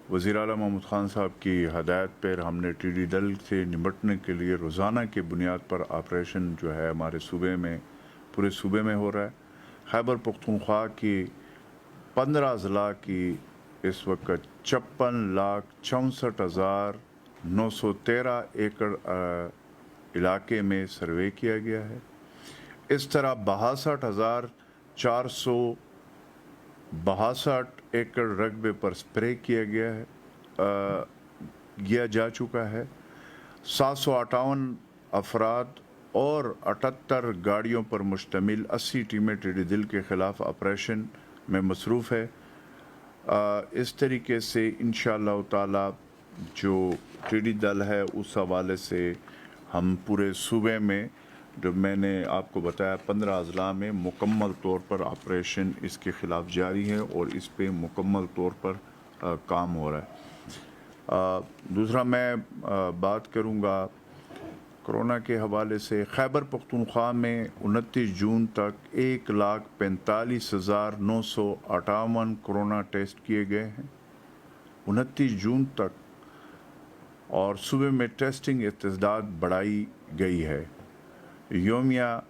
वज़ीर आला महमूद ख़ान साहब की हदायत पर हमने टिड्डी दल से निपटने के लिए रोज़ाना की बुनियाद पर ऑपरेशन जो है हमारे सूबे में, पूरे सूबे में हो रहा है। खैबर पख्तूनख्वा की 15 अज़ला की इस वक्त 56,64,913 एकड़ इलाके में सर्वे किया गया है। इस तरह 62,462 एकड़ रकबे पर स्प्रे किया जा चुका है। 758 अफराद और 78 गाड़ियों पर मुश्तमिल 80 टीमें टिड्डी दल के ख़िलाफ़ ऑपरेशन में मसरूफ़ है। इस तरीके से इंशाअल्लाह ताला जो टिड्डी दल है उस हवाले से हम पूरे सूबे में, जो मैंने आपको बताया 15 अज़ला में मुकम्मल तौर पर ऑपरेशन इसके ख़िलाफ़ जारी है और इस पे मुकम्मल तौर पर काम हो रहा है। दूसरा मैं बात करूँगा कोरोना के हवाले से। खैबर पख्तूनख्वा में 29 जून तक 1,45,958 कोरोना टेस्ट किए गए हैं, 29 जून तक। और सूबे में टेस्टिंग इस्तेदाद बढ़ाई गई है। योमिया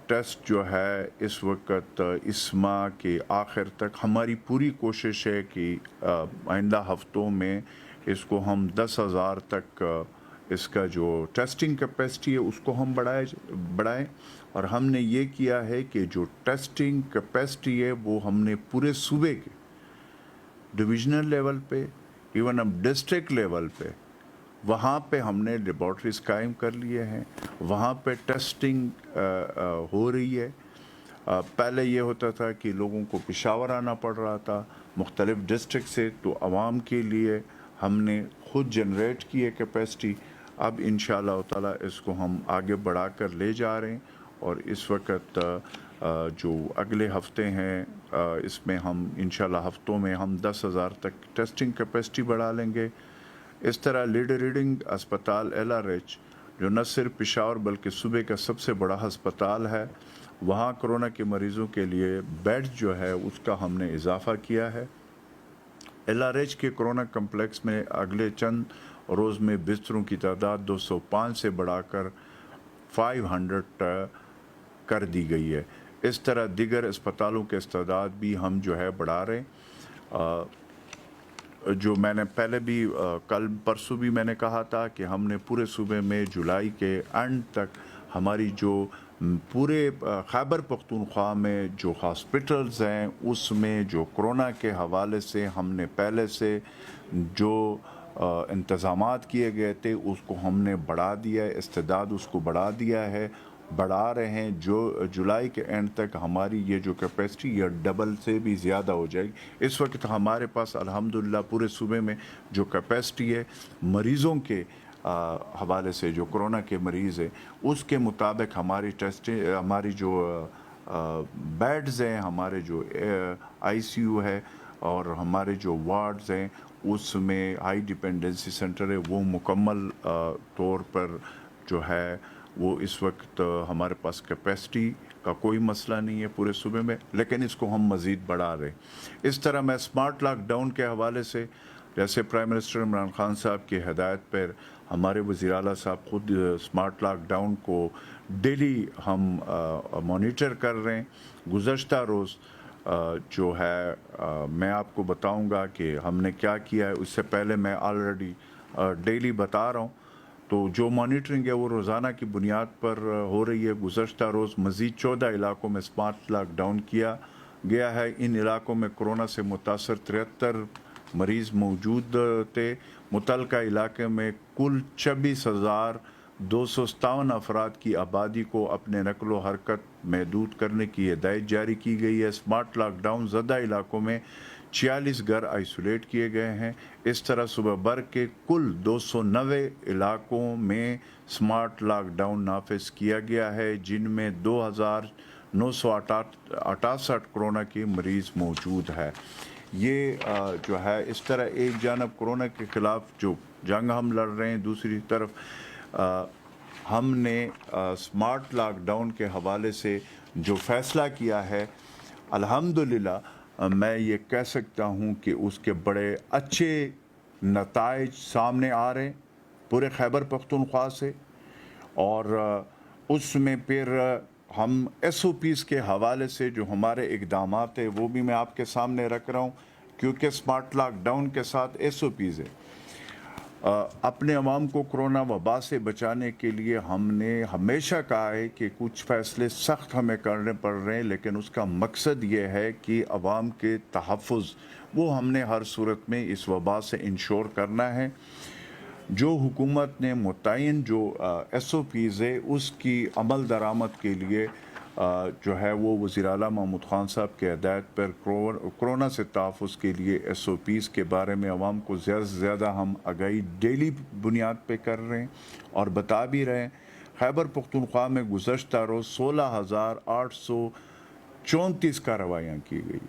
टेस्ट जो है इस वक्त इस माह के आखिर तक हमारी पूरी कोशिश है कि आइंदा हफ्तों में इसको हम 10,000 तक इसका जो टेस्टिंग कैपेसिटी है उसको हम बढ़ाएं। और हमने ये किया है कि जो टेस्टिंग कैपेसिटी है वो हमने पूरे सूबे के डिविजनल लेवल पे, इवन अब डिस्ट्रिक्ट लेवल पे, वहाँ पे हमने लेबॉर्ट्रीज़ कायम कर लिए हैं। वहाँ पे टेस्टिंग हो रही है। पहले ये होता था कि लोगों को पेशावर आना पड़ रहा था मुख्तलिफ़ डिस्ट्रिक्ट से, तो आवाम के लिए हमने ख़ुद जनरेट की है कैपेसिटी। अब इंशाअल्लाह ताला इसको हम आगे बढ़ा कर ले जा रहे हैं और इस वक्त जो अगले हफ्ते हैं इसमें हम इंशाअल्लाह हफ्तों में हम 10,000 तक टेस्टिंग कैपेसिटी बढ़ा लेंगे। इस तरह लीडर रीडिंग अस्पताल LRH जो न सिर्फ पेशावर बल्कि सूबे का सबसे बड़ा अस्पताल है, वहाँ कोरोना के मरीज़ों के लिए बेड जो है उसका हमने इजाफ़ा किया है। LRH के कोरोना कम्प्लेक्स में अगले चंद रोज़ में बिस्तरों की तादाद 205 से बढ़ाकर 500 कर दी गई है। इस तरह दीगर अस्पतालों के इस्तेदाद भी हम जो है बढ़ा रहे हैं। जो मैंने पहले भी कल परसों भी मैंने कहा था कि हमने पूरे सूबे में जुलाई के एंड तक हमारी जो पूरे खैबर पख्तूनख्वा में जो हॉस्पिटल्स हैं उसमें जो कोरोना के हवाले से हमने पहले से जो इंतज़ामात किए गए थे उसको हमने बढ़ा दिया है, इस्तेदाद उसको बढ़ा दिया है, बढ़ा रहे हैं। जो जुलाई के एंड तक हमारी ये जो कैपेसिटी ये डबल से भी ज़्यादा हो जाएगी। इस वक्त हमारे पास अल्हम्दुलिल्लाह पूरे सूबे में जो कैपेसिटी है मरीज़ों के हवाले से, जो कोरोना के मरीज़ हैं उसके मुताबिक हमारी टेस्टिंग, हमारी जो बेड्स हैं, हमारे जो ICU है और हमारे जो वार्ड्स हैं उसमें हाई डिपेंडेंसी सेंटर है वो मुकम्मल तौर पर जो है वो इस वक्त हमारे पास कैपेसिटी का कोई मसला नहीं है पूरे सूबे में, लेकिन इसको हम मज़ीद बढ़ा रहे हैं। इस तरह मैं स्मार्ट लॉकडाउन के हवाले से, जैसे प्राइम मिनिस्टर इमरान खान साहब की हदायत पर हमारे वज़ीर आला साहब ख़ुद स्मार्ट लॉकडाउन को डेली हम मॉनिटर कर रहे हैं। गुज़श्ता रोज़ जो है मैं आपको बताऊंगा कि हमने क्या किया है, उससे पहले मैं ऑलरेडी डेली बता रहा हूँ। तो जो मॉनिटरिंग है वो रोज़ाना की बुनियाद पर हो रही है। गुज़श्ता रोज़ मज़ीद 14 इलाकों में स्मार्ट लॉकडाउन किया गया है। इन इलाकों में कोरोना से मुतासर 73 मरीज़ मौजूद थे। मुतलका इलाके में कुल 26,257 अफराद की आबादी को अपने नकलो हरकत महदूद करने की हिदायत जारी की गई है। स्मार्ट लॉकडाउन ज़दा इलाकों में 46 घर आइसोलेट किए गए हैं। इस तरह सुबह भर के कुल 290 इलाकों में स्मार्ट लॉकडाउन नाफिज किया गया है, जिनमें 2,968 कोरोना के मरीज़ मौजूद है। ये जो है इस तरह एक जानब कोरोना के ख़िलाफ़ जो जंग हम लड़ रहे हैं, दूसरी तरफ हमने स्मार्ट लॉकडाउन के हवाले से जो फ़ैसला किया है, अल्हम्दुलिल्लाह मैं ये कह सकता हूँ कि उसके बड़े अच्छे नताइज सामने आ रहे हैं पूरे खैबर पख्तूनख्वा से, और उसमें फिर हम SOPs के हवाले से जो हमारे इक़दामात है वो भी मैं आपके सामने रख रहा हूँ, क्योंकि स्मार्ट लॉकडाउन के साथ SOPs है। अपने अवाम को कोरोना वबा से बचाने के लिए हमने हमेशा कहा है कि कुछ फ़ैसले सख्त हमें करने पड़ रहे हैं, लेकिन उसका मकसद ये है कि अवाम के तहफ़्फ़ुज़ वो हमने हर सूरत में इस वबा से इंश्योर करना है। जो हुकूमत ने मुतय्यन जो SOPs है उसकी अमल दरामद के लिए जो है वो वज़ीर आला महमूद ख़ान साहब के हिदायत पर कोरोना से तहफ़्फ़ुज़ के लिए SOPs के बारे में अवाम को ज़्यादा से ज़्यादा हम आगाही डेली बुनियाद पे कर रहे हैं और बता भी रहे हैं। खैबर पख्तूनख्वा में गुज़श्ता रोज़ 16,834 कार्रवाइयाँ की गई।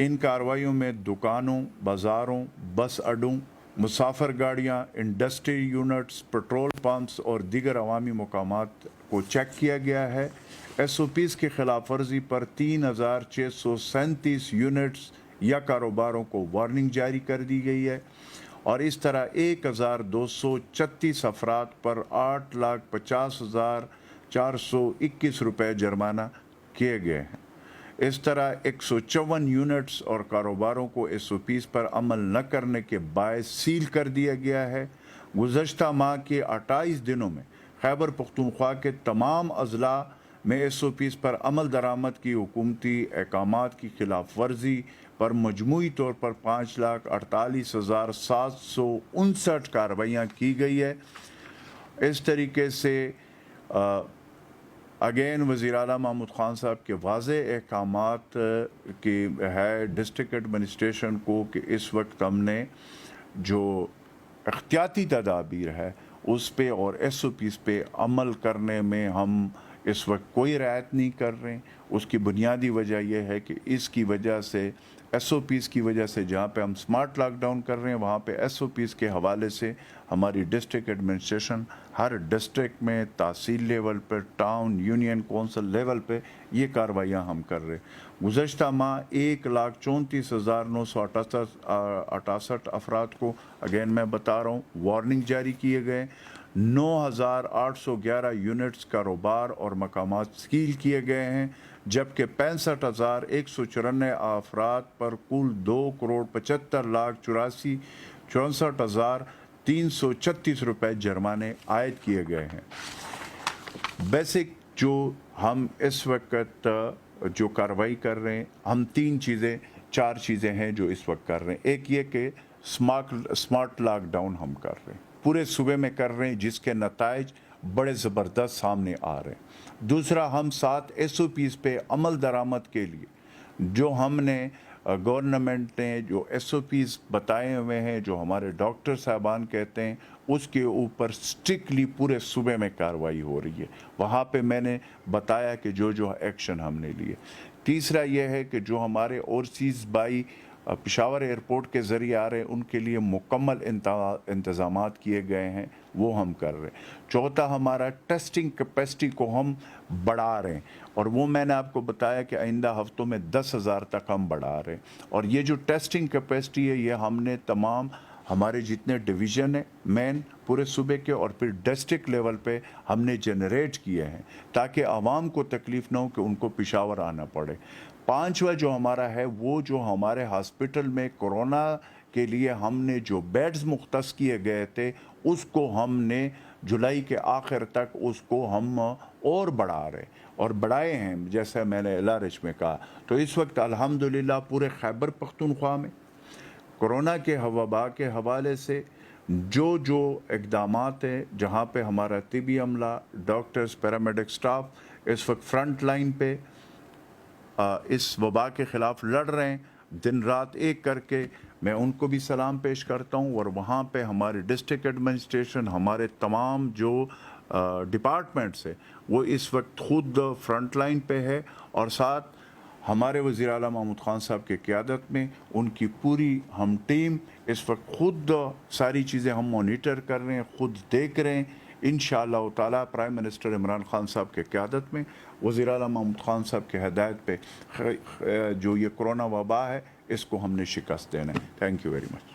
इन कार्रवाइयों में दुकानों, बाज़ारों, बस अड्डों, मुसाफिर गाड़ियाँ, इंडस्ट्री यूनिट्स, पेट्रोल पंप्स और दीगर अवामी मकामात को चेक किया गया है। SOPs की खिलाफ वर्जी पर 3,637 यूनिट्स या कारोबारों को वार्निंग जारी कर दी गई है, और इस तरह 1,236 अफराद पर 8,50,421 रुपये जुर्माना किए गए हैं। इस तरह 154 यूनिट्स और कारोबारों को SOPs पर अमल न करने के बायस सील कर दिया गया है। गुज़श्ता माह के 28 दिनों में खैबर पख्तूनख्वा के तमाम अज़ला में SOPs पर अमल दरामद की हुकूमती अहकामात की खिलाफ वर्जी पर मजमूई तौर पर 5,48,759 कार्रवाइयाँ की गई है। इस तरीके से अगेन वज़ीर आला महमूद ख़ान साहब के वाज़ेह अहकामात की है डिस्ट्रिक्ट एडमिनिस्ट्रेशन को कि इस वक्त हमने जो एहतियाती तदाबीर है उस पे और SOPs पे अमल करने में हम इस वक्त कोई रियायत नहीं कर रहे हैं। उसकी बुनियादी वजह यह है कि इसकी वजह से SOPs की वजह से जहाँ पे हम स्मार्ट लॉकडाउन कर रहे हैं वहाँ पे SOPs के हवाले से हमारी डिस्ट्रिक्ट एडमिनिस्ट्रेशन हर डिस्ट्रिक्ट में तहसील लेवल पर, टाउन यूनियन कौंसिल लेवल पे ये कार्रवाइयाँ हम कर रहे हैं। गुज़श्ता माह 1,34,968 अफराद को अगेन मैं बता रहा हूँ वार्निंग जारी किए गए। 9,811 यूनिट्स कारोबार और मकामात सील किए गए हैं, जबकि 65,194 अफराद पर कुल 2,75,64,336 रुपये जुर्माने आयद किए गए हैं। बेसिक जो हम इस वक्त जो कार्रवाई कर रहे हैं, हम चार चीज़ें हैं जो इस वक्त कर रहे हैं। एक ये कि स्मार्ट लॉकडाउन हम कर रहे हैं, पूरे सूबे में कर रहे हैं, जिसके नताइज बड़े ज़बरदस्त सामने आ रहे हैं। दूसरा, हम 7 SOPs पे अमल दरामद के लिए जो हमने गवर्नमेंट ने जो SOPs बताए हुए हैं, जो हमारे डॉक्टर साहबान कहते हैं, उसके ऊपर स्ट्रिक्टली पूरे सूबे में कार्रवाई हो रही है। वहाँ पे मैंने बताया कि जो जो एक्शन हमने लिए। तीसरा यह है कि जो हमारे ओवरसीज़ बाई पेशावर एयरपोर्ट के ज़रिए आ रहे हैं उनके लिए मुकम्मल इंतज़ामात किए गए हैं, वो हम कर रहे हैं। चौथा, हमारा टेस्टिंग कैपेसिटी को हम बढ़ा रहे हैं, और वो मैंने आपको बताया कि आइंदा हफ्तों में 10,000 तक हम बढ़ा रहे हैं। और ये जो टेस्टिंग कैपेसिटी है ये हमने तमाम हमारे जितने डिवीज़न है मेन पूरे सूबे के और फिर डिस्ट्रिक्ट लेवल पे हमने जनरेट किए हैं, ताकि आवाम को तकलीफ़ ना हो कि उनको पेशावर आना पड़े। पांचवा जो हमारा है, वो जो हमारे हॉस्पिटल में कोरोना के लिए हमने जो बेड्स मुख्तस किए गए थे उसको हमने जुलाई के आखिर तक उसको हम और बढ़ा रहे और बढ़ाए हैं, जैसे मैंने LRH में कहा। तो इस वक्त अल्हम्दुलिल्लाह पूरे खैबर पख्तूनख्वा में कोरोना के वबा के हवाले से जो जो इक़दामात हैं, जहाँ पे हमारा तिबी अमला, डॉक्टर्स, पैरामेडिक स्टाफ इस वक्त फ्रंट लाइन पे इस वबा के ख़िलाफ़ लड़ रहे हैं, दिन रात एक करके, मैं उनको भी सलाम पेश करता हूँ। और वहाँ पे हमारे डिस्ट्रिक्ट एडमिनिस्ट्रेशन, हमारे तमाम जो डिपार्टमेंट्स है वो इस वक्त ख़ुद फ्रंट लाइन पे है, और साथ हमारे वज़ीर आला महमूद ख़ान साहब के क़यादत में उनकी पूरी हम टीम इस वक्त ख़ुद सारी चीज़ें हम मॉनिटर कर रहे हैं, ख़ुद देख रहे हैं। इंशाअल्लाह ताला प्राइम मिनिस्टर इमरान ख़ान साहब के क़यादत में, वज़ीर आला महमूद ख़ान साहब के हिदायत पे जो ये कोरोना वबा है اس کو ہم نے شکست دینا ہے. Thank you very much.